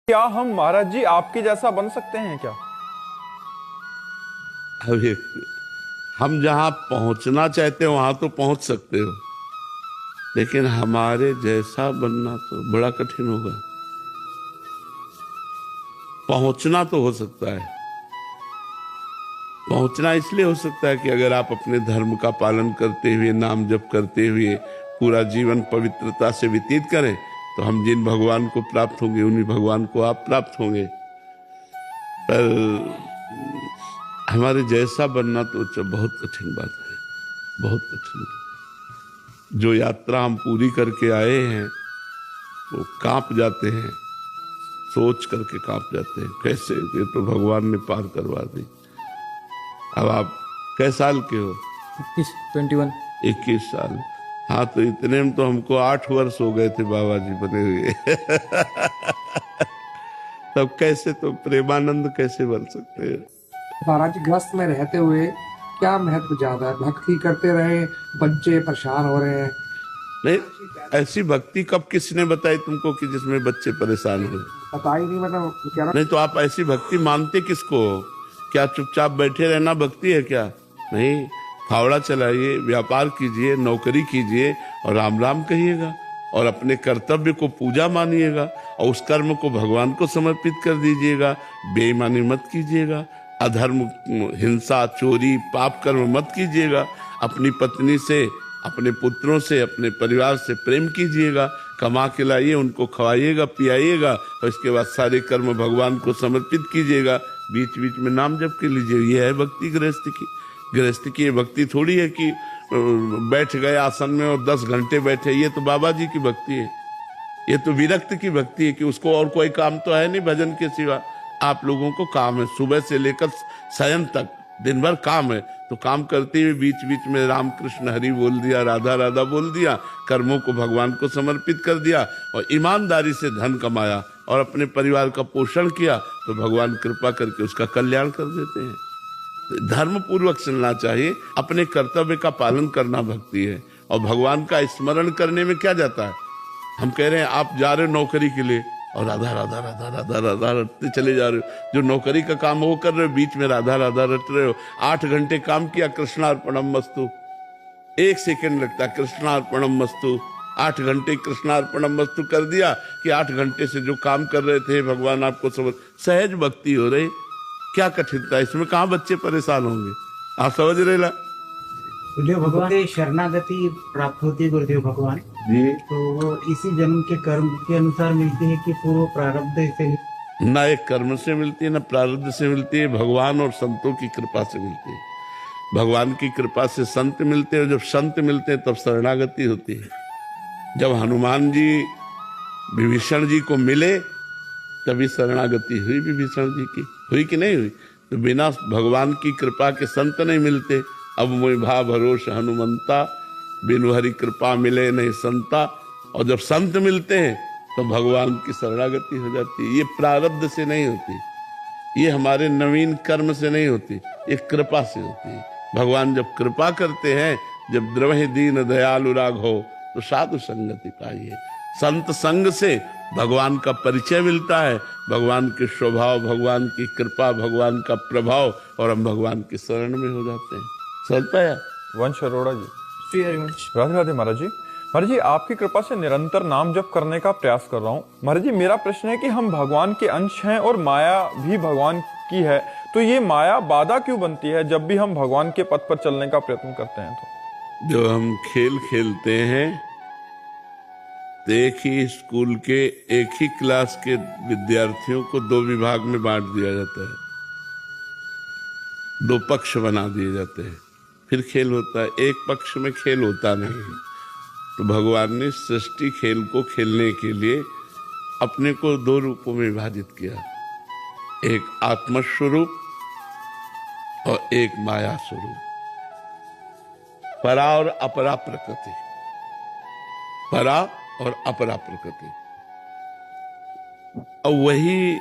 क्या हम महाराज जी आपके जैसा बन सकते हैं क्या? अभी हम जहां पहुंचना चाहते हो वहां तो पहुंच सकते हो, लेकिन हमारे जैसा बनना तो बड़ा कठिन होगा। पहुंचना तो हो सकता है। पहुंचना इसलिए हो सकता है कि अगर आप अपने धर्म का पालन करते हुए, नाम जप करते हुए पूरा जीवन पवित्रता से व्यतीत करें, तो हम जिन भगवान को प्राप्त होंगे उन्हीं भगवान को आप प्राप्त होंगे। पर हमारे जैसा बनना तो बहुत कठिन बात है, बहुत कठिन। जो यात्रा हम पूरी करके आए हैं वो कांप जाते हैं, सोच करके कांप जाते हैं, कैसे ये तो भगवान ने पार करवा दी। अब आप कै साल के हो? 21। 21 साल। हाँ, तो इतने में तो हमको 8 वर्ष हो गए थे बाबा जी बने हुए। तब कैसे तो प्रेमानंद कैसे बन सकते हैं? महाराज जी, ग्रस्त में रहते हुए क्या महत्व ज्यादा है? भक्ति करते रहे, बच्चे परेशान हो रहे हैं। नहीं, ऐसी भक्ति कब किसने बताई तुमको कि जिसमें बच्चे परेशान हो? पता ही नहीं, मतलब क्या नहीं तो आप ऐसी भक्ति मानते किसको? क्या चुपचाप बैठे रहना भक्ति है क्या? नहीं, फावड़ा चलाइए, व्यापार कीजिए, नौकरी कीजिए और राम राम कहिएगा और अपने कर्तव्य को पूजा मानिएगा और उस कर्म को भगवान को समर्पित कर दीजिएगा। बेईमानी मत कीजिएगा, अधर्म, हिंसा, चोरी, पाप कर्म मत कीजिएगा। अपनी पत्नी से, अपने पुत्रों से, अपने परिवार से प्रेम कीजिएगा, कमा के लाइए, उनको खवाइएगा, पियाइएगा और इसके बाद सारे कर्म भगवान को समर्पित कीजिएगा। बीच बीच में नाम जप के लीजिए। ये है भक्ति गृहस्थ की। गृहस्थ की ये भक्ति थोड़ी है कि बैठ गए आसन में और 10 घंटे बैठे। ये तो बाबा जी की भक्ति है। ये तो विरक्त की भक्ति है कि उसको और कोई काम तो है नहीं भजन के सिवा। आप लोगों को काम है, सुबह से लेकर शयन तक दिन भर काम है, तो काम करते हुए बीच बीच में राम कृष्ण हरि बोल दिया, राधा राधा बोल दिया, कर्मों को भगवान को समर्पित कर दिया और ईमानदारी से धन कमाया और अपने परिवार का पोषण किया, तो भगवान कृपा करके उसका कल्याण कर देते हैं। धर्म पूर्वक चलना चाहिए, अपने कर्तव्य का पालन करना भक्ति है। और भगवान का स्मरण करने में क्या जाता है? हम कह रहे हैं आप जा रहे हो नौकरी के लिए और राधा राधा राधा राधा राधा रटते चले जा रहे हो। जो नौकरी का काम वो कर रहे हो, बीच में राधा राधा रट रहे हो। 8 घंटे काम किया, कृष्णार्पणम मस्तु, 1 सेकंड लगता है कृष्णार्पणम मस्तु। 8 घंटे कृष्णार्पणम मस्तु कर दिया कि 8 घंटे से जो काम कर रहे थे भगवान आपको समझ, सहज भक्ति हो रही। क्या कठिनता इसमें? कहाँ बच्चे परेशान होंगे? आप समझ रहे ला? गुरुदेव भगवान से शरणागति प्राप्त होती है गुरुदेव भगवान जी, तो वो इसी जन्म के कर्म के अनुसार मिलती है कि पूर्व प्रारब्ध से? ना एक कर्म से मिलती है, ना प्रारब्ध से मिलती है, भगवान और संतों की कृपा से मिलती है। भगवान की कृपा से संत मिलते हैं, जब संत मिलते हैं तब शरणागति होती है। जब हनुमान जी विभीषण जी को मिले तभी शरणागति हुई विभीषण जी की। हुई कि नहीं हुई? तो बिना भगवान की कृपा के संत नहीं मिलते। अब मोहि भा भरोस हनुमंता, बिनु हरि कृपा मिले नहीं संता। और जब संत मिलते हैं तो भगवान की शरणागति हो जाती है। ये प्रारब्ध से नहीं होती, ये हमारे नवीन कर्म से नहीं होती, ये कृपा से होती है। भगवान जब कृपा करते हैं, जब द्रवहि दीन दयालु राघो, तो साधु संगति पाइए। संत संग से भगवान का परिचय मिलता है, भगवान के स्वभाव, भगवान की कृपा, भगवान का प्रभाव, और हम भगवान के शरण में हो जाते हैं। चलता है वंश अरोड़ा जी। राधे राधे महाराज जी। महाराज जी, आपकी कृपा से निरंतर नाम जप करने का प्रयास कर रहा हूँ। महाराज जी, मेरा प्रश्न है कि हम भगवान के अंश हैं और माया भी भगवान की है, तो ये माया बाधा क्यों बनती है जब भी हम भगवान के पथ पर चलने का प्रयत्न करते हैं? तो जो हम खेल खेलते हैं, तो एक ही स्कूल के एक ही क्लास के विद्यार्थियों को 2 विभाग में बांट दिया जाता है, 2 पक्ष बना दिए जाते हैं, फिर खेल होता है। एक पक्ष में खेल होता नहीं है। तो भगवान ने सृष्टि खेल को खेलने के लिए अपने को 2 रूपों में विभाजित किया, एक आत्मस्वरूप और एक माया स्वरूप, परा और अपरा प्रकृति, परा और अपरा प्रकृति। और वही